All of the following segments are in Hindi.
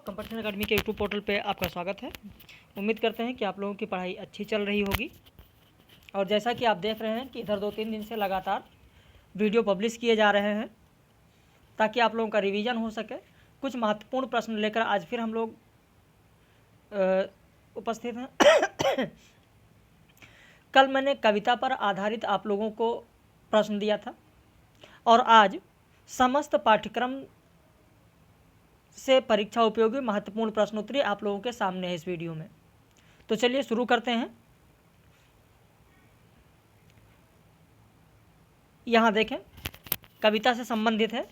कंपटीशन अकेडमी के यूट्यूब पोर्टल पे आपका स्वागत है। उम्मीद करते हैं कि आप लोगों की पढ़ाई अच्छी चल रही होगी। और जैसा कि आप देख रहे हैं कि इधर 2-3 दिन से लगातार वीडियो पब्लिश किए जा रहे हैं ताकि आप लोगों का रिवीजन हो सके। कुछ महत्वपूर्ण प्रश्न लेकर आज फिर हम लोग उपस्थित हैं। कल मैंने कविता पर आधारित आप लोगों को प्रश्न दिया था और आज समस्त पाठ्यक्रम से परीक्षा उपयोगी महत्वपूर्ण प्रश्नोत्तरी आप लोगों के सामने है इस वीडियो में। तो चलिए शुरू करते हैं। यहाँ देखें, कविता से संबंधित है।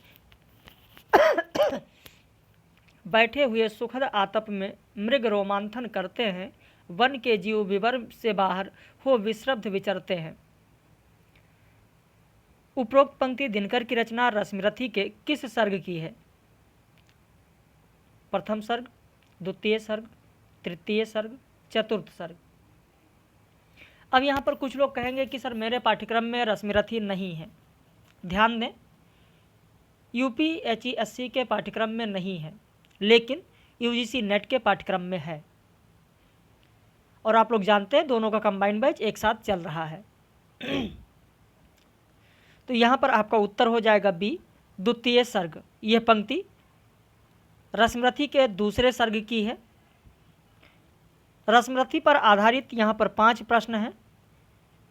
बैठे हुए सुखद आतप में मृग रोमांथन करते हैं, वन के जीव विवर से बाहर हो विश्रब्ध विचरते हैं। उपरोक्त पंक्ति दिनकर की रचना रश्मिरथी के किस सर्ग की है? प्रथम सर्ग, द्वितीय सर्ग, तृतीय सर्ग, चतुर्थ सर्ग। अब यहाँ पर कुछ लोग कहेंगे कि सर मेरे पाठ्यक्रम में रश्मिरथी नहीं है। ध्यान दें, यूपीएचईएससी के पाठ्यक्रम में नहीं है, लेकिन यूजीसी नेट के पाठ्यक्रम में है। और आप लोग जानते हैं दोनों का कंबाइंड बैच एक साथ चल रहा है। तो यहाँ पर आपका उत्तर हो जाएगा बी, द्वितीय सर्ग। यह पंक्ति रश्मिरथी के दूसरे सर्ग की है। रश्मिरथी पर आधारित यहाँ पर 5 प्रश्न हैं।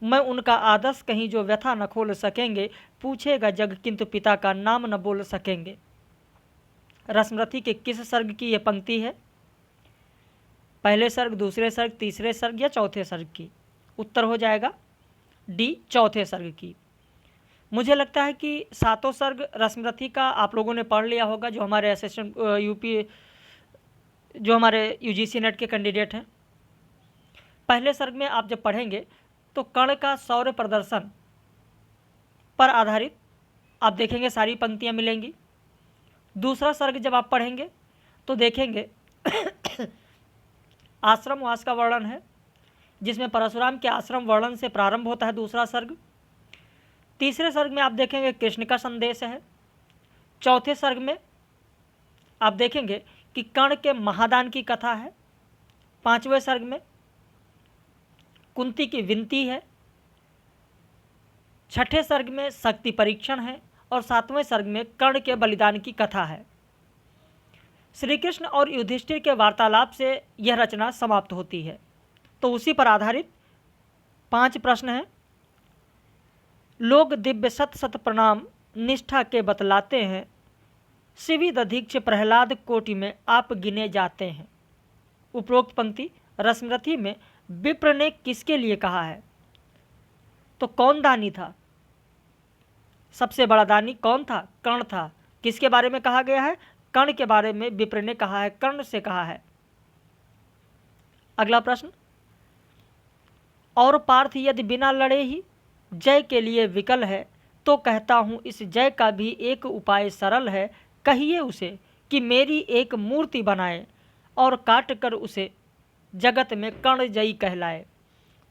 मैं उनका आदर्श कहीं जो व्यथा न खोल सकेंगे, पूछेगा जग किंतु पिता का नाम न बोल सकेंगे। रश्मिरथी के किस सर्ग की यह पंक्ति है? पहले सर्ग, दूसरे सर्ग, तीसरे सर्ग या चौथे सर्ग की? उत्तर हो जाएगा डी, चौथे सर्ग की। मुझे लगता है कि 7वां सर्ग रश्मिरथी का आप लोगों ने पढ़ लिया होगा, जो हमारे असिस्टेंट जो हमारे यूजीसी नेट के कैंडिडेट हैं। पहले सर्ग में आप जब पढ़ेंगे तो कर्ण का शौर्य प्रदर्शन पर आधारित आप देखेंगे सारी पंक्तियां मिलेंगी। दूसरा सर्ग जब आप पढ़ेंगे तो देखेंगे आश्रमवास का वर्णन है, जिसमें परशुराम के आश्रम वर्णन से प्रारंभ होता है दूसरा सर्ग। तीसरे सर्ग में आप देखेंगे कृष्ण का संदेश है। चौथे सर्ग में आप देखेंगे कि कर्ण के महादान की कथा है। 5वें सर्ग में कुंती की विनती है। 6ठे सर्ग में शक्ति परीक्षण है और 7वें सर्ग में कर्ण के बलिदान की कथा है। श्री कृष्ण और युधिष्ठिर के वार्तालाप से यह रचना समाप्त होती है। तो उसी पर आधारित 5 प्रश्न हैं। लोग दिव्य सत सत प्रणाम निष्ठा के बतलाते हैं, शिविद अधीक्ष प्रहलाद कोटि में आप गिने जाते हैं। उपरोक्त पंक्ति रश्मिरथी में विप्र ने किसके लिए कहा है? तो कौन दानी था? सबसे बड़ा दानी कौन था? कर्ण था। किसके बारे में कहा गया है? कर्ण के बारे में विप्र ने कहा है, कर्ण से कहा है। अगला प्रश्न, और पार्थ यदि बिना लड़े ही जय के लिए विकल है, तो कहता हूँ इस जय का भी एक उपाय सरल है। कहिए उसे कि मेरी एक मूर्ति बनाए और काट कर उसे जगत में कर्ण जयी कहलाए।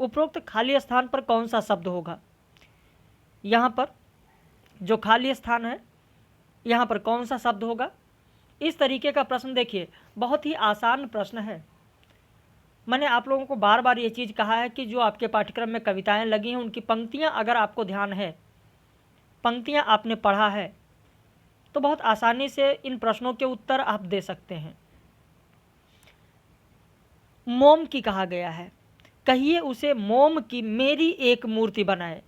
उपरोक्त खाली स्थान पर कौन सा शब्द होगा? यहाँ पर जो खाली स्थान है, यहाँ पर कौन सा शब्द होगा? इस तरीके का प्रश्न देखिए, बहुत ही आसान प्रश्न है। मैंने आप लोगों को बार बार ये चीज़ कहा है कि जो आपके पाठ्यक्रम में कविताएं लगी हैं, उनकी पंक्तियां अगर आपको ध्यान है, पंक्तियां आपने पढ़ा है, तो बहुत आसानी से इन प्रश्नों के उत्तर आप दे सकते हैं। मोम की कहा गया है, कहिए उसे मोम की मेरी एक मूर्ति बनाए।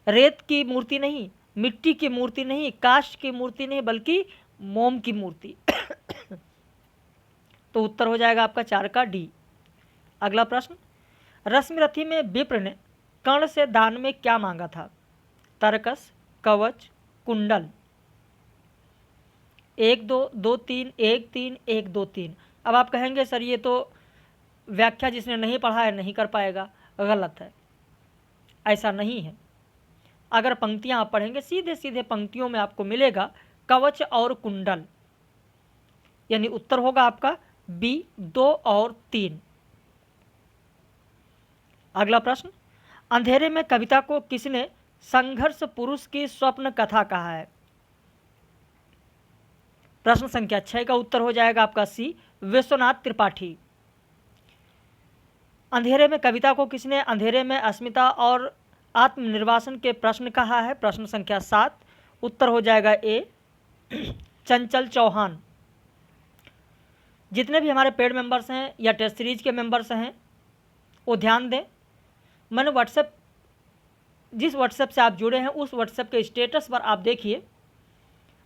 रेत की मूर्ति नहीं, मिट्टी की मूर्ति नहीं, काष्ठ की मूर्ति नहीं, बल्कि मोम की मूर्ति। तो उत्तर हो जाएगा आपका 4 का डी। अगला प्रश्न, रश्मिरथी में विप्र ने कर्ण से दान में क्या मांगा था? तरकस, कवच, कुंडल। 1 2 2 3 1 3 1 2 3। अब आप कहेंगे सर ये तो व्याख्या जिसने नहीं पढ़ा है नहीं कर पाएगा। गलत है, ऐसा नहीं है। अगर पंक्तियां आप पढ़ेंगे, सीधे सीधे पंक्तियों में आपको मिलेगा कवच और कुंडल, यानी उत्तर होगा आपका बी, 2 और 3। अगला प्रश्न, अंधेरे में कविता को किसने संघर्ष पुरुष की स्वप्न कथा कहा है? प्रश्न संख्या 6 का उत्तर हो जाएगा आपका सी, विश्वनाथ त्रिपाठी। अंधेरे में कविता को किसने अंधेरे में अस्मिता और आत्मनिर्वासन के प्रश्न कहा है? प्रश्न संख्या 7, उत्तर हो जाएगा ए, चंचल चौहान। जितने भी हमारे पेड मेंबर्स हैं या टेस्ट सीरीज के मेंबर्स हैं वो ध्यान दें, मैंने व्हाट्सएप, जिस व्हाट्सएप से आप जुड़े हैं उस व्हाट्सएप के स्टेटस पर आप देखिए,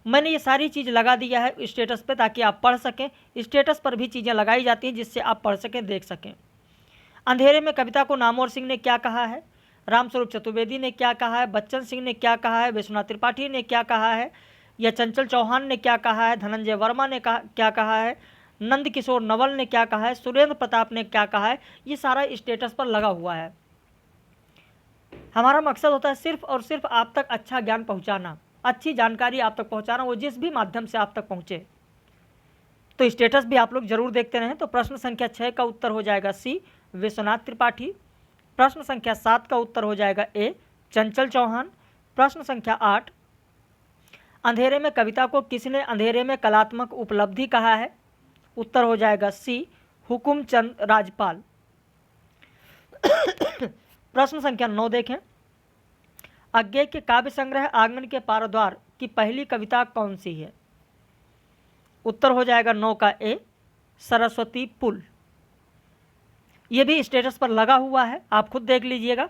मैंने ये सारी चीज़ लगा दिया है स्टेटस पे ताकि आप पढ़ सकें। स्टेटस पर भी चीज़ें लगाई जाती हैं जिससे आप पढ़ सकें, देख सकें। अंधेरे में कविता को नामवर सिंह ने क्या कहा है? रामस्वरूप चतुर्वेदी ने क्या कहा है? बच्चन सिंह ने क्या कहा है? विश्वनाथ त्रिपाठी ने क्या कहा है? या चंचल चौहान ने क्या कहा है? धनंजय वर्मा ने क्या कहा है? नंद किशोर नवल ने क्या कहा है? सुरेंद्र प्रताप ने क्या कहा है? ये सारा स्टेटस पर लगा हुआ है। हमारा मकसद होता है सिर्फ और सिर्फ आप तक अच्छा ज्ञान पहुंचाना, अच्छी जानकारी आप तक पहुंचाना, वो जिस भी माध्यम से आप तक पहुंचे। तो स्टेटस भी आप लोग जरूर देखते रहें। तो प्रश्न संख्या 6 का उत्तर हो जाएगा सी, विश्वनाथ त्रिपाठी। प्रश्न संख्या 7 का उत्तर हो जाएगा ए, चंचल चौहान। प्रश्न संख्या 8, अंधेरे में कविता को किसने अंधेरे में कलात्मक उपलब्धि कहा है? उत्तर हो जाएगा सी, हुकुमचंद राजपाल। प्रश्न संख्या 9 देखें, अज्ञे के काव्य संग्रह आंगन के पारद्वार की पहली कविता कौन सी है? उत्तर हो जाएगा 9 का ए, सरस्वती पुल। ये भी स्टेटस पर लगा हुआ है, आप खुद देख लीजिएगा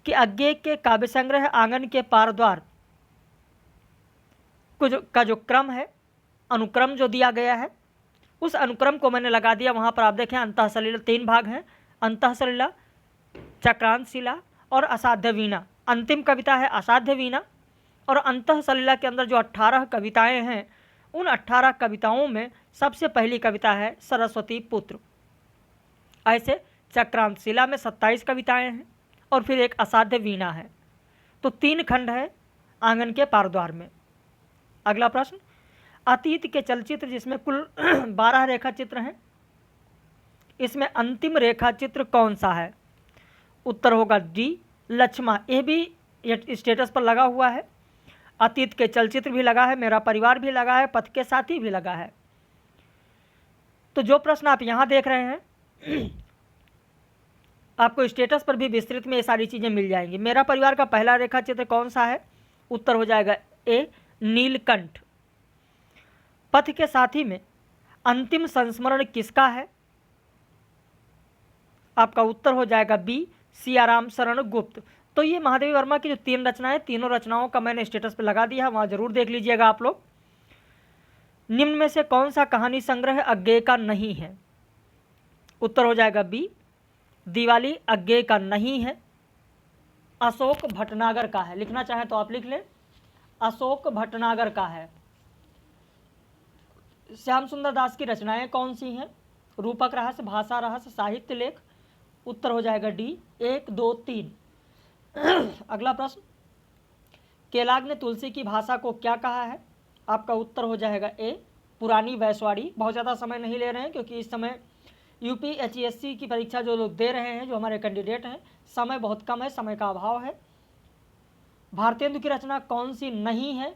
कि अज्ञे के काव्य संग्रह आंगन के पारद्वार का जो क्रम है, अनुक्रम जो दिया गया है, उस अनुक्रम को मैंने लगा दिया। वहाँ पर आप देखें अंतःसलिला 3 भाग हैं, अंतःसलिला, चक्रांत शिला और असाध्य वीणा। अंतिम कविता है असाध्य वीणा। और अंतःसलिला के अंदर जो 18 कविताएं हैं, उन 18 कविताओं में सबसे पहली कविता है सरस्वती पुत्र। ऐसे चक्रांत शिला में 27 कविताएं हैं और फिर एक असाध्य वीणा है। तो 3 खंड है आंगन के पारद्वार में। अगला प्रश्न, अतीत के चलचित्र जिसमें कुल 12 रेखा चित्र हैं, इसमें अंतिम रेखा चित्र कौन सा है? उत्तर होगा डी, लक्ष्मा। ये भी स्टेटस पर लगा हुआ है। अतीत के चलचित्र भी लगा है, मेरा परिवार भी लगा है, पथ के साथी भी लगा है। तो जो प्रश्न आप यहाँ देख रहे हैं आपको स्टेटस पर भी विस्तृत में ये सारी चीज़ें मिल जाएंगी। मेरा परिवार का पहला रेखा चित्र कौन सा है? उत्तर हो जाएगा ए, नीलकंठ। पथ के साथी में अंतिम संस्मरण किसका है? आपका उत्तर हो जाएगा बी, सियाराम शरण गुप्त। तो ये महादेवी वर्मा की जो 3 रचनाएं, तीनों रचनाओं का मैंने स्टेटस पे लगा दिया है, वहाँ जरूर देख लीजिएगा आप लोग। निम्न में से कौन सा कहानी संग्रह अज्ञेय का नहीं है? उत्तर हो जाएगा बी, दिवाली अज्ञेय का नहीं है, अशोक भटनागर का है। लिखना चाहें तो आप लिख लें, अशोक भटनागर का है। श्याम सुंदर दास की रचनाएं कौन सी हैं? रूपक रहस्य, भाषा रहस्य, साहित्य लेख। उत्तर हो जाएगा डी, 1, 2, 3। अगला प्रश्न, केलाग ने तुलसी की भाषा को क्या कहा है? आपका उत्तर हो जाएगा ए, पुरानी वैश्वाड़ी। बहुत ज़्यादा समय नहीं ले रहे हैं क्योंकि इस समय यूपीएचईएससी की परीक्षा जो लोग दे रहे हैं, जो हमारे कैंडिडेट हैं, समय बहुत कम है, समय का अभाव है। भारतेंदु की रचना कौन सी नहीं है?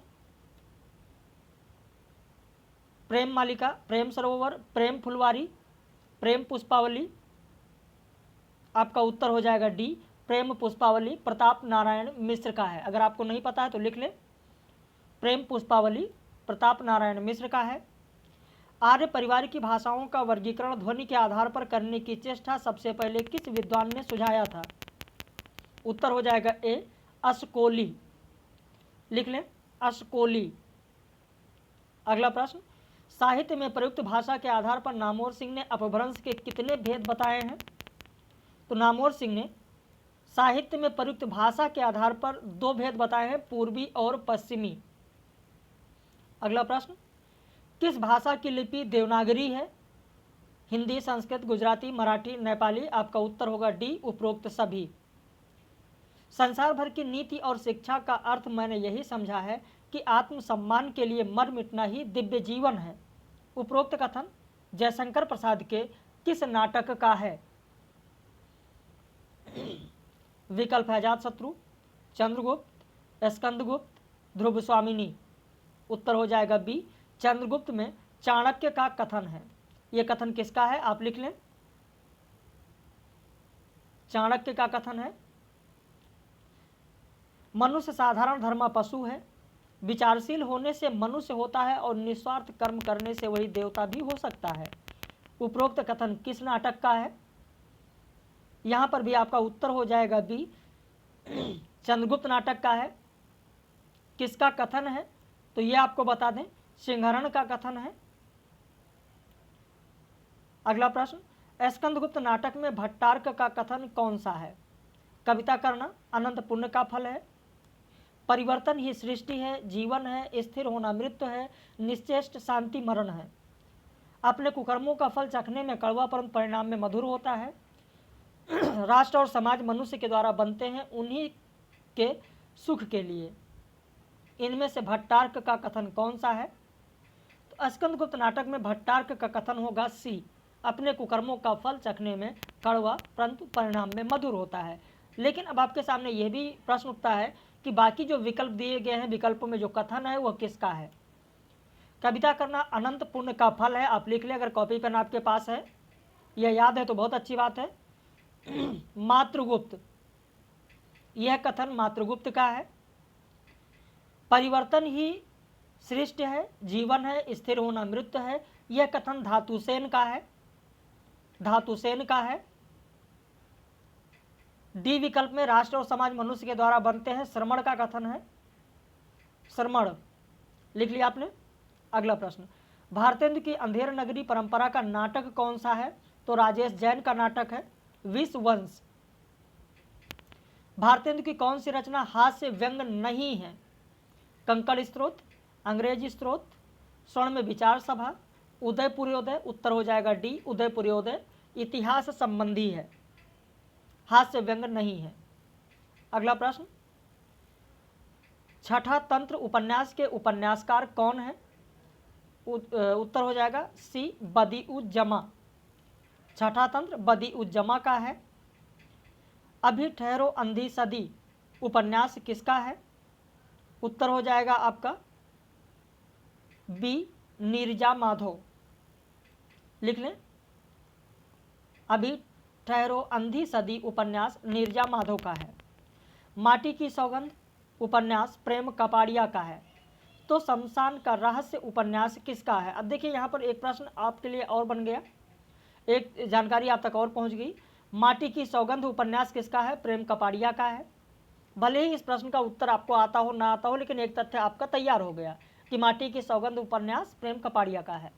प्रेम मालिका, प्रेम सरोवर, प्रेम फुलवारी, प्रेम पुष्पावली। आपका उत्तर हो जाएगा डी, प्रेम पुष्पावली प्रताप नारायण मिश्र का है। अगर आपको नहीं पता है तो लिख लें, प्रेम पुष्पावली प्रताप नारायण मिश्र का है। आर्य परिवार की भाषाओं का वर्गीकरण ध्वनि के आधार पर करने की चेष्टा सबसे पहले किस विद्वान ने सुझाया था? उत्तर हो जाएगा ए, अशकोली। लिख लें, अशकोली। अगला प्रश्न, साहित्य में प्रयुक्त भाषा के आधार पर नामवर सिंह ने अपभ्रंश के कितने भेद बताए हैं? तो नामवर सिंह ने साहित्य में प्रयुक्त भाषा के आधार पर 2 भेद बताए हैं, पूर्वी और पश्चिमी। अगला प्रश्न, किस भाषा की लिपि देवनागरी है? हिंदी, संस्कृत, गुजराती, मराठी, नेपाली। आपका उत्तर होगा डी, उपरोक्त सभी। संसार भर की नीति और शिक्षा का अर्थ मैंने यही समझा है कि आत्मसम्मान के लिए मर मिटना ही दिव्य जीवन है। उपरोक्त कथन जयशंकर प्रसाद के किस नाटक का है? विकल्प है अजातशत्रु, चंद्रगुप्त, स्कंदगुप्त, ध्रुव स्वामिनी। उत्तर हो जाएगा बी, चंद्रगुप्त में चाणक्य का कथन है। यह कथन किसका है आप लिख लें। चाणक्य का कथन है, मनुष्य साधारण धर्म पशु है, विचारशील होने से मनुष्य होता है और निस्वार्थ कर्म करने से वही देवता भी हो सकता है। उपरोक्त कथन किस नाटक का है? यहां पर भी आपका उत्तर हो जाएगा बी, चंद्रगुप्त नाटक का है। किसका कथन है? तो यह आपको बता दें, सिंहरण का कथन है। अगला प्रश्न, स्कंदगुप्त नाटक में भट्टार्क का कथन कौन सा है? कविता करना अनंत पुण्य का फल है, परिवर्तन ही सृष्टि है, जीवन है, स्थिर होना मृत्यु है, निश्चेष्ट शांति मरण है, अपने कुकर्मों का फल चखने में कड़वा परंतु परिणाम में मधुर होता है, राष्ट्र और समाज मनुष्य के द्वारा बनते हैं उन्हीं के सुख के लिए। इनमें से भट्टार्क का कथन कौन सा है? तो स्कंदगुप्त नाटक में भट्टार्क का कथन होगा सी, अपने कुकर्मों का फल चखने में कड़वा परंतु परिणाम में मधुर होता है। लेकिन अब आपके सामने यह भी प्रश्न उठता है कि बाकी जो विकल्प दिए गए हैं, विकल्पों में जो कथन है वह किसका है? कविता करना अनंत पुण्य का फल है, आप लिख लें अगर कॉपी पेन आपके पास है, यह याद है तो बहुत अच्छी बात है। मातृगुप्त, यह कथन मातृगुप्त का है। परिवर्तन ही सृष्टि है, जीवन है, स्थिर होना मृत्यु है, यह कथन धातुसेन का है। धातुसेन का है। डी विकल्प में राष्ट्र और समाज मनुष्य के द्वारा बनते हैं, श्रमण का कथन है। श्रमण लिख लिया आपने। अगला प्रश्न, भारतेंदु की अंधेर नगरी परंपरा का नाटक कौन सा है? तो राजेश जैन का नाटक है विषवंश। भारतेंदु की कौन सी रचना हास्य व्यंग नहीं है? कंकड़ स्त्रोत, अंग्रेजी स्त्रोत, स्वर्ण में विचार सभा, उदयपुर्योदय। उत्तर हो जाएगा डी, उदयपुर्योदय इतिहास संबंधी है, हास्य व्यंग नहीं है। अगला प्रश्न, छठा तंत्र उपन्यास के उपन्यासकार कौन है? उत्तर हो जाएगा सी, बदी-उज-जमा। छठा तंत्र बदी-उज-जमा का है। अभी ठहरो अंधी सदी उपन्यास किसका है? उत्तर हो जाएगा आपका बी, नीरजा माधव। लिख लें, अभी ठहरो अंधी सदी उपन्यास नीरजा माधव का है। माटी की सौगंध उपन्यास प्रेम कपाड़िया का है। तो शमशान का रहस्य उपन्यास किसका है? अब देखिए यहाँ पर एक प्रश्न आपके लिए और बन गया, एक जानकारी आप तक और पहुँच गई। माटी की सौगंध उपन्यास किसका है? प्रेम कपाड़िया का है। भले ही इस प्रश्न का उत्तर आपको आता हो ना आता हो, लेकिन एक तथ्य आपका तैयार हो गया कि माटी की सौगंध उपन्यास प्रेम कपाड़िया का है।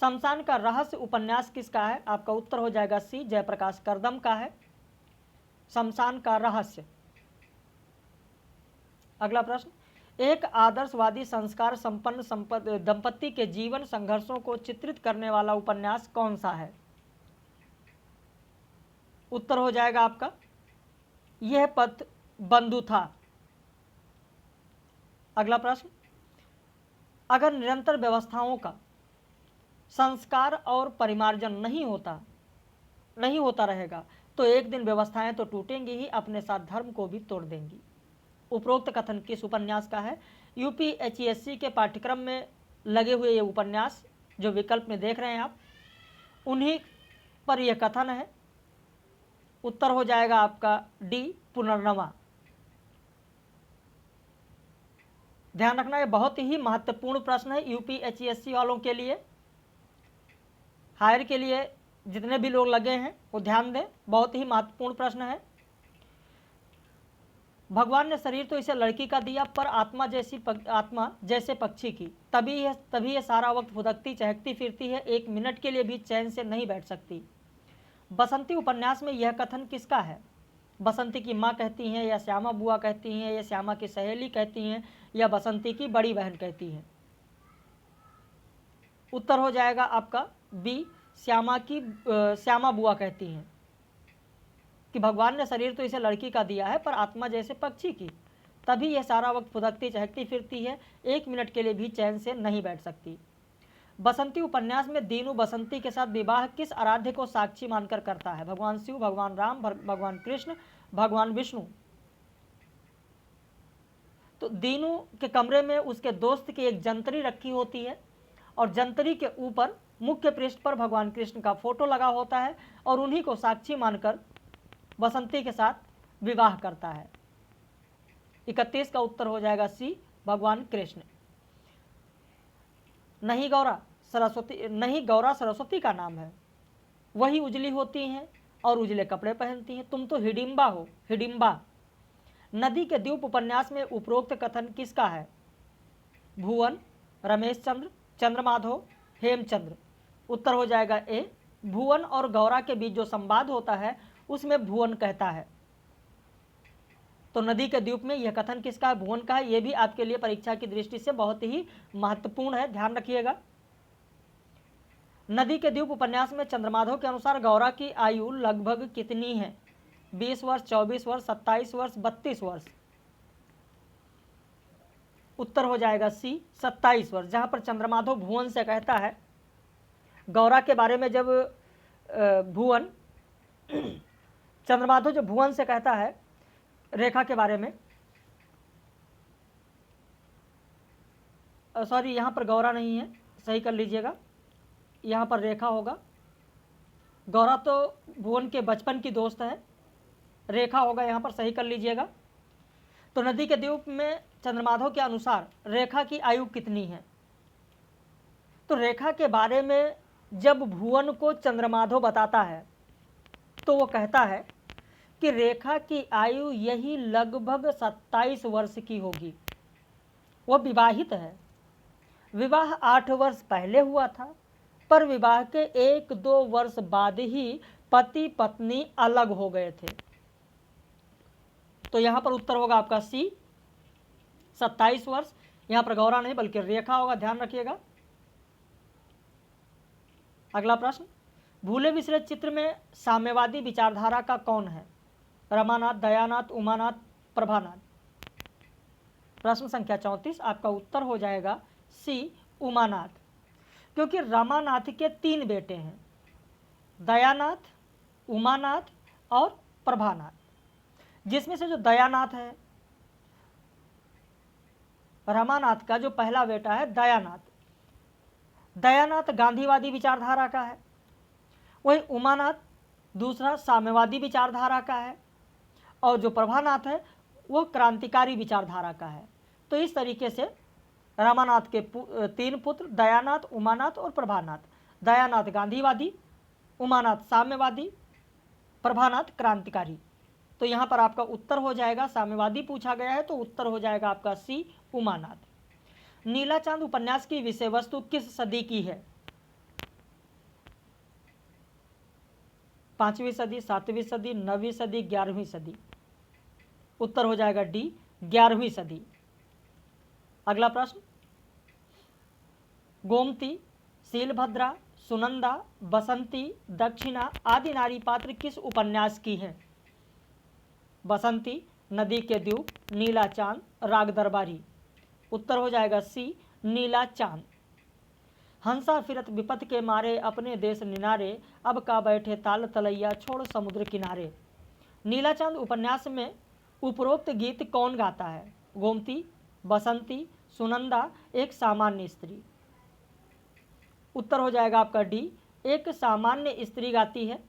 शमशान का रहस्य उपन्यास किसका है? आपका उत्तर हो जाएगा सी, जयप्रकाश करदम का है, शमशान का रहस्य। अगला प्रश्न, एक आदर्शवादी संस्कार संपन्न दंपति के जीवन संघर्षों को चित्रित करने वाला उपन्यास कौन सा है? उत्तर हो जाएगा आपका यह पथ बंधु था। अगला प्रश्न, अगर निरंतर व्यवस्थाओं का संस्कार और परिमार्जन नहीं होता रहेगा तो एक दिन व्यवस्थाएं तो टूटेंगी ही, अपने साथ धर्म को भी तोड़ देंगी। उपरोक्त कथन किस उपन्यास का है? यूपीएचईएससी के पाठ्यक्रम में लगे हुए ये उपन्यास जो विकल्प में देख रहे हैं आप, उन्हीं पर यह कथन है। उत्तर हो जाएगा आपका डी, पुनर्नवा। ध्यान रखना, यह बहुत ही महत्वपूर्ण प्रश्न है यूपीएचईएससी वालों के लिए, हायर के लिए जितने भी लोग लगे हैं वो ध्यान दें, बहुत ही महत्वपूर्ण प्रश्न है। भगवान ने शरीर तो इसे लड़की का दिया, पर आत्मा जैसे पक्षी की, तभी यह सारा वक्त फुदकती चहकती फिरती है, एक मिनट के लिए भी चैन से नहीं बैठ सकती। बसंती उपन्यास में यह कथन किसका है? बसंती की माँ कहती हैं, या श्यामा बुआ कहती हैं, या श्यामा की सहेली कहती हैं, या बसंती की बड़ी बहन कहती हैं? उत्तर हो जाएगा आपका बी, श्यामा बुआ कहती हैं कि भगवान ने शरीर तो इसे लड़की का दिया है, पर आत्मा जैसे पक्षी की, तभी यह सारा वक्त फुदकती चहकती फिरती है, एक मिनट के लिए भी चैन से नहीं बैठ सकती। बसंती उपन्यास में दीनू बसंती के साथ विवाह किस आराध्य को साक्षी मानकर करता है? भगवान शिव, भगवान राम, भगवान कृष्ण, भगवान विष्णु? तो दीनू के कमरे में उसके दोस्त की एक जंतरी रखी होती है और जंतरी के ऊपर मुख्य पृष्ठ पर भगवान कृष्ण का फोटो लगा होता है और उन्हीं को साक्षी मानकर बसंती के साथ विवाह करता है। 31 का उत्तर हो जाएगा सी, भगवान कृष्ण। नहीं गौरा सरस्वती का नाम है, वही उजली होती हैं और उजले कपड़े पहनती हैं। तुम तो हिडिंबा हो, हिडिंबा। नदी के द्वीप उपन्यास में उपरोक्त कथन किसका है? भुवन, रमेश चंद्र, चंद्रमाधव, हेमचंद्र। उत्तर हो जाएगा ए, भुवन और गौरा के बीच जो संवाद होता है उसमें भुवन कहता है। तो नदी के द्वीप में यह कथन किसका है? भुवन का है। यह भी आपके लिए परीक्षा की दृष्टि से बहुत ही महत्वपूर्ण है, ध्यान रखिएगा। नदी के द्वीप उपन्यास में चंद्रमाधव के अनुसार गौरा की आयु लगभग कितनी है? 20 वर्ष, 24 वर्ष, 27 वर्ष, 32 वर्ष। उत्तर हो जाएगा सी, 27 वर्ष। जहां पर चंद्रमाधव भुवन से कहता है गौरा के बारे में, जब भुवन चंद्रमाधव जो भुवन से कहता है रेखा के बारे में, सॉरी यहां पर गौरा नहीं है, सही कर लीजिएगा, यहां पर रेखा होगा। गौरा तो भुवन के बचपन की दोस्त है, रेखा होगा यहां पर, सही कर लीजिएगा। तो नदी के द्वीप में चंद्रमाधव के अनुसार रेखा की आयु कितनी है? तो रेखा के बारे में जब भुवन को चंद्रमाधव बताता है तो वो कहता है कि रेखा की आयु यही लगभग 27 वर्ष की होगी। वो विवाहित है, विवाह 8 वर्ष पहले हुआ था, पर विवाह के 1-2 वर्ष बाद ही पति पत्नी अलग हो गए थे। तो यहां पर उत्तर होगा आपका सी, 27 वर्ष। यहां पर गौरा नहीं बल्कि रेखा होगा, ध्यान रखिएगा। अगला प्रश्न, भूले बिसरे चित्र में साम्यवादी विचारधारा का कौन है? रमानाथ, दयानाथ, उमानाथ, प्रभानाथ। प्रश्न संख्या 34, आपका उत्तर हो जाएगा सी, उमानाथ। क्योंकि रमानाथ के 3 बेटे हैं, दयानाथ, उमानाथ और प्रभानाथ, जिसमें से जो दयानाथ है, रमानाथ का जो पहला बेटा है दयानाथ गांधीवादी विचारधारा का है, वही उमानाथ दूसरा साम्यवादी विचारधारा का है, और जो प्रभानाथ है वो क्रांतिकारी विचारधारा का है। तो इस तरीके से रामानाथ के 3 पुत्र दयानाथ, उमानाथ और प्रभानाथ। दयानाथ गांधीवादी, उमानाथ साम्यवादी, प्रभानाथ क्रांतिकारी। तो यहाँ पर आपका उत्तर हो जाएगा, साम्यवादी पूछा गया है तो उत्तर हो जाएगा आपका सी, उमानाथ। नीला चांद उपन्यास की विषय वस्तु किस सदी की है? 5वीं सदी, 7वीं सदी, 9वीं सदी, 11वीं सदी। उत्तर हो जाएगा डी, 11वीं सदी। अगला प्रश्न, गोमती, शीलभद्रा, सुनंदा, बसंती, दक्षिणा आदि नारी पात्र किस उपन्यास की हैं? बसंती, नदी के द्वीप, नीला चांद, राग दरबारी। उत्तर हो जाएगा सी, नीला चांद। हंसा फिरत विपत के मारे अपने देश निनारे, अब का बैठे ताल तलैया छोड़ समुद्र किनारे। नीला चांद उपन्यास में उपरोक्त गीत कौन गाता है? गोमती, बसंती, सुनंदा, एक सामान्य स्त्री। उत्तर हो जाएगा आपका डी, एक सामान्य स्त्री गाती है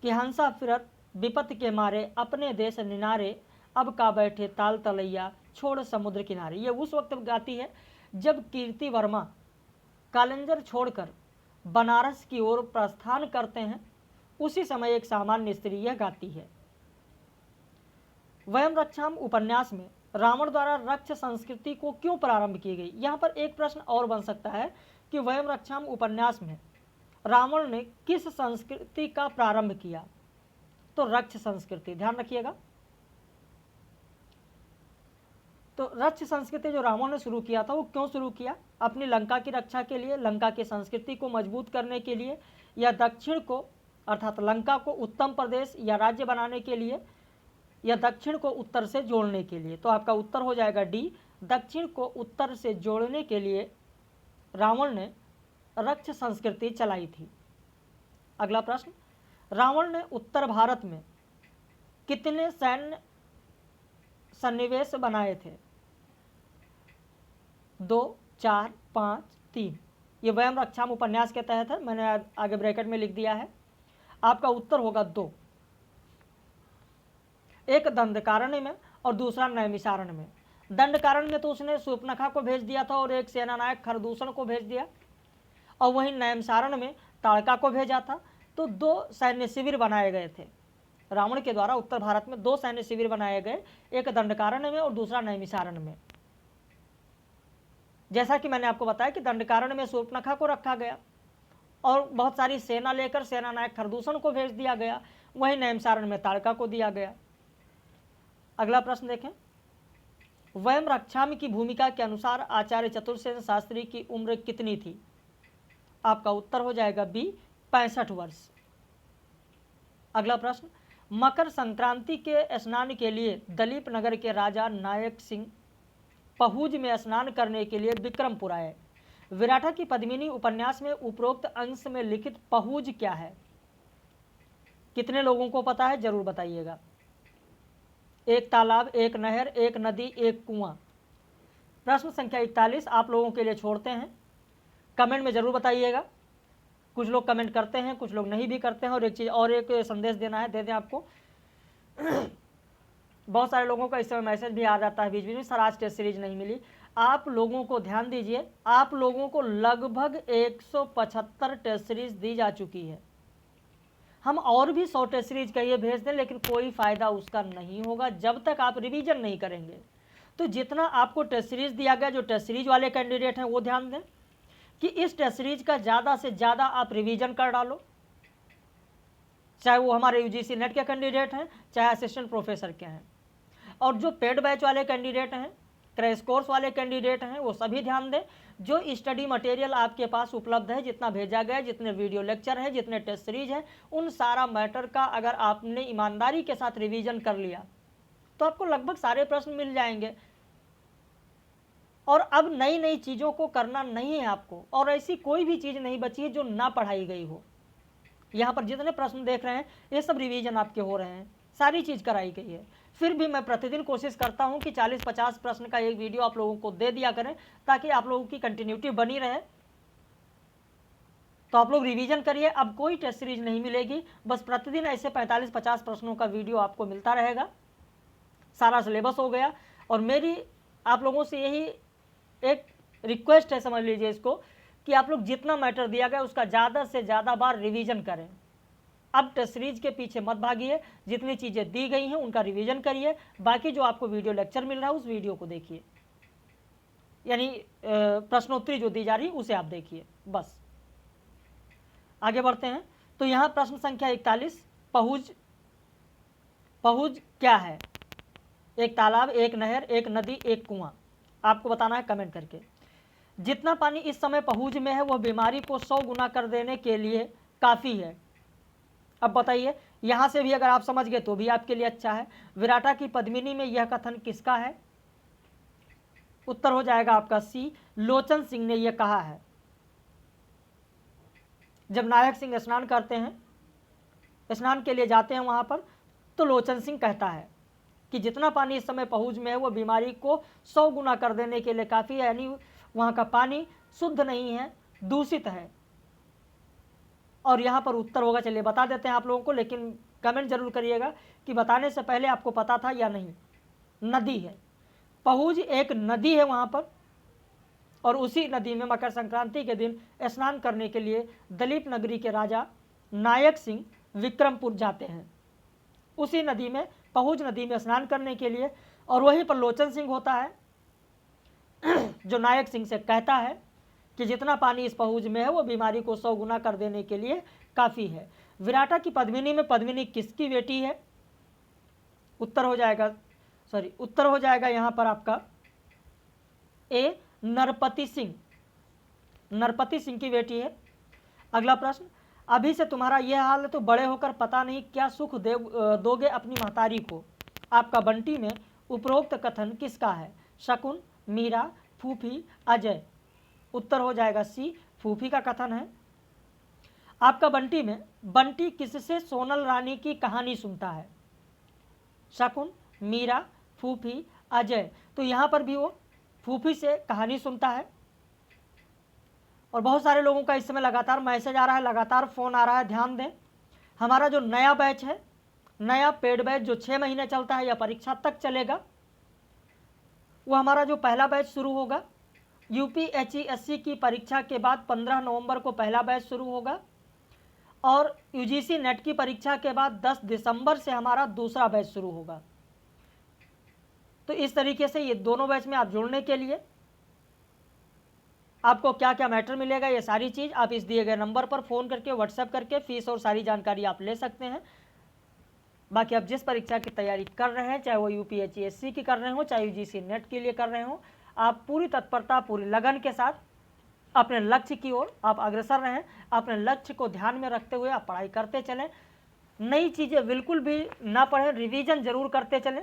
कि हंसा फिरत विपत के मारे अपने देश निनारे, अब का बैठे ताल तलैया छोड़ समुद्र किनारे। ये उस वक्त गाती है जब कीर्ति वर्मा कालंजर छोड़कर बनारस की ओर प्रस्थान करते हैं, उसी समय एक सामान्य स्त्री यह गाती है। वयम रक्षाम उपन्यास में रावण द्वारा रक्ष संस्कृति को क्यों प्रारंभ की गई? यहाँ पर एक प्रश्न और बन सकता है कि वयम रक्षाम उपन्यास में रावण ने किस संस्कृति का प्रारंभ किया? तो रक्ष संस्कृति, ध्यान रखिएगा। तो रक्ष संस्कृति जो रावण ने शुरू किया था वो क्यों शुरू किया? अपनी लंका की रक्षा के लिए, लंका की संस्कृति को मजबूत करने के लिए, या दक्षिण को अर्थात लंका को उत्तम प्रदेश या राज्य बनाने के लिए, या दक्षिण को उत्तर से जोड़ने के लिए। तो आपका उत्तर हो जाएगा डी, दक्षिण को उत्तर से जोड़ने के लिए रावण ने रक्ष संस्कृति चलाई थी। अगला प्रश्न, रावण ने उत्तर भारत में कितने सैन्य सन्निवेश बनाए थे? 2, 4, 5, 3। ये वयम रक्षाम उपन्यास के तहत है, मैंने आगे ब्रैकेट में लिख दिया है। आपका उत्तर होगा 2। एक दंडकारण्य में और दूसरा नैमिषारण्य में। दंडकारण्य में तो उसने शूर्पणखा को भेज दिया था और एक सेनानायक खरदूषण को भेज दिया, और वहीं नैमिषारण्य में ताड़का को भेजा था। तो 2 सैन्य शिविर बनाए गए थे रावण के द्वारा। उत्तर भारत में 2 सैन्य शिविर बनाए गए, एक दंडकारण्य में और दूसरा नैमिषारण्य में। जैसा कि मैंने आपको बताया कि दंडकारण्य में शूर्पणखा को रखा गया और बहुत सारी सेना लेकर सेनानायक खरदूषण को भेज दिया गया, वहीं नैमिषारण्य में ताड़का को दिया गया। अगला प्रश्न देखें। वयम रक्षामि की भूमिका के अनुसार आचार्य चतुर्सेन शास्त्री की उम्र कितनी थी? आपका उत्तर हो जाएगा बी, 65 वर्ष। अगला प्रश्न। मकर संक्रांति के स्नान के लिए दलीप नगर के राजा नायक सिंह पहुज में स्नान करने के लिए विक्रमपुर आए। विराटा की पद्मिनी उपन्यास में उपरोक्त अंश में लिखित पहुज क्या है? कितने लोगों को पता है जरूर बताइएगा। एक तालाब, एक नहर, एक नदी, एक कुआं। प्रश्न संख्या 41 आप लोगों के लिए छोड़ते हैं, कमेंट में जरूर बताइएगा। कुछ लोग कमेंट करते हैं, कुछ लोग नहीं भी करते हैं। और एक चीज़ और एक संदेश देना है, दे दें आपको। बहुत सारे लोगों का इस समय मैसेज भी आ जाता है बीच बीच में, सर आज टेस्ट सीरीज नहीं मिली। आप लोगों को ध्यान दीजिए, आप लोगों को लगभग 175 टेस्ट सीरीज दी जा चुकी है। हम और भी 100 टेस्ट सीरीज कहिए भेज दें, लेकिन कोई फ़ायदा उसका नहीं होगा जब तक आप रिवीजन नहीं करेंगे। तो जितना आपको टेस्ट सीरीज दिया गया, जो टेस्ट सीरीज वाले कैंडिडेट हैं वो ध्यान दें कि इस टेस्ट सीरीज का ज़्यादा से ज़्यादा आप रिवीजन कर डालो, चाहे वो हमारे यूजीसी नेट के कैंडिडेट हैं, चाहे असिस्टेंट प्रोफेसर के हैं। और जो पेड बैच वाले कैंडिडेट हैं, क्रैश कोर्स वाले कैंडिडेट हैं, वो सभी ध्यान दें। जो स्टडी मटेरियल आपके पास उपलब्ध है, जितना भेजा गया, जितने वीडियो लेक्चर हैं, जितने टेस्ट सीरीज हैं, उन सारा मैटर का अगर आपने ईमानदारी के साथ रिवीजन कर लिया तो आपको लगभग सारे प्रश्न मिल जाएंगे। और अब नई नई चीज़ों को करना नहीं है आपको, और ऐसी कोई भी चीज़ नहीं बची है जो ना पढ़ाई गई हो। यहाँ पर जितने प्रश्न देख रहे हैं ये सब रिवीजन आपके हो रहे हैं, सारी चीज़ कराई गई है। फिर भी मैं प्रतिदिन कोशिश करता हूँ कि 40-50 प्रश्न का एक वीडियो आप लोगों को दे दिया करें, ताकि आप लोगों की कंटिन्यूटी बनी रहे। तो आप लोग रिवीजन करिए। अब कोई टेस्ट सीरीज नहीं मिलेगी, बस प्रतिदिन ऐसे 45-50 प्रश्नों का वीडियो आपको मिलता रहेगा। सारा सिलेबस हो गया। और मेरी आप लोगों से यही एक रिक्वेस्ट है, समझ लीजिए इसको, कि आप लोग जितना मैटर दिया गया उसका ज़्यादा से ज़्यादा बार रिवीजन करें। अब टेस्ट सीरीज के पीछे मत भागिए, जितनी चीज़ें दी गई हैं उनका रिवीजन करिए। बाकी जो आपको वीडियो लेक्चर मिल रहा है उस वीडियो को देखिए, यानी प्रश्नोत्तरी जो दी जा रही है उसे आप देखिए। बस आगे बढ़ते हैं। तो यहाँ प्रश्न संख्या 41, पहुज क्या है? एक तालाब, एक नहर, एक नदी, एक कुआं। आपको बताना है कमेंट करके। जितना पानी इस समय पहुज में है वह बीमारी को 100 गुना कर देने के लिए काफ़ी है। अब बताइए, यहाँ से भी अगर आप समझ गए तो भी आपके लिए अच्छा है। विराटा की पद्मिनी में यह कथन किसका है? उत्तर हो जाएगा आपका सी, लोचन सिंह ने यह कहा है। जब नायक सिंह स्नान करते हैं, स्नान के लिए जाते हैं वहाँ पर, तो लोचन सिंह कहता है कि जितना पानी इस समय पहुँच में है वह बीमारी को 100 गुना कर देने के लिए काफ़ी है। यानी वहाँ का पानी शुद्ध नहीं है, दूषित है। और यहाँ पर उत्तर होगा, चलिए बता देते हैं आप लोगों को, लेकिन कमेंट जरूर करिएगा कि बताने से पहले आपको पता था या नहीं। नदी है, पहुज एक नदी है वहाँ पर, और उसी नदी में मकर संक्रांति के दिन स्नान करने के लिए दलीप नगरी के राजा नायक सिंह विक्रमपुर जाते हैं। उसी नदी में, पहुज नदी में स्नान करने के लिए, और वहीं पर लोचन सिंह होता है जो नायक सिंह से कहता है कि जितना पानी इस पहुज में है वो बीमारी को 100 गुना कर देने के लिए काफ़ी है। विराटा की पद्मिनी में पद्मिनी किसकी बेटी है? उत्तर हो जाएगा यहाँ पर आपका ए, नरपति सिंह। नरपति सिंह की बेटी है। अगला प्रश्न, अभी से तुम्हारा यह हाल है तो बड़े होकर पता नहीं क्या सुख दोगे अपनी महतारी को। आपका बंटी में उपरोक्त कथन किसका है? शकुन, मीरा, फूफी, अजय। उत्तर हो जाएगा सी, फूफी का कथन है। आपका बंटी में बंटी किससे सोनल रानी की कहानी सुनता है? शकुन, मीरा, फूफी, अजय। तो यहाँ पर भी वो फूफी से कहानी सुनता है। और बहुत सारे लोगों का इस समय लगातार मैसेज आ रहा है, लगातार फ़ोन आ रहा है। ध्यान दें, हमारा जो नया बैच है, नया पेड बैच जो 6 महीने चलता है या परीक्षा तक चलेगा, वो हमारा जो पहला बैच शुरू होगा यूपीएचईएससी की परीक्षा के बाद 15 नवंबर को पहला बैच शुरू होगा और यूजीसी नेट की परीक्षा के बाद 10 दिसंबर से हमारा दूसरा बैच शुरू होगा। तो इस तरीके से ये दोनों बैच में आप जुड़ने के लिए आपको क्या क्या मैटर मिलेगा, ये सारी चीज़ आप इस दिए गए नंबर पर फ़ोन करके, व्हाट्सएप करके फीस और सारी जानकारी आप ले सकते हैं। बाकी आप जिस परीक्षा की तैयारी कर रहे हैं, चाहे वो यूपीएचईएससी की कर रहे हो, चाहे यूजीसी नेट के लिए कर रहे हो, आप पूरी तत्परता, पूरी लगन के साथ अपने लक्ष्य की ओर आप अग्रसर रहें। अपने लक्ष्य को ध्यान में रखते हुए आप पढ़ाई करते चलें। नई चीज़ें बिल्कुल भी ना पढ़ें, रिवीजन जरूर करते चलें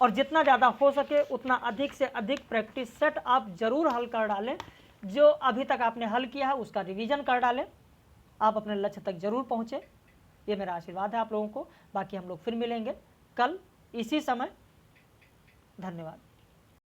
और जितना ज़्यादा हो सके उतना अधिक से अधिक प्रैक्टिस सेट आप ज़रूर हल कर डालें। जो अभी तक आपने हल किया है उसका रिवीजन कर डालें, आप अपने लक्ष्य तक जरूर पहुँचें। ये मेरा आशीर्वाद है आप लोगों को। बाकी हम लोग फिर मिलेंगे कल इसी समय। धन्यवाद।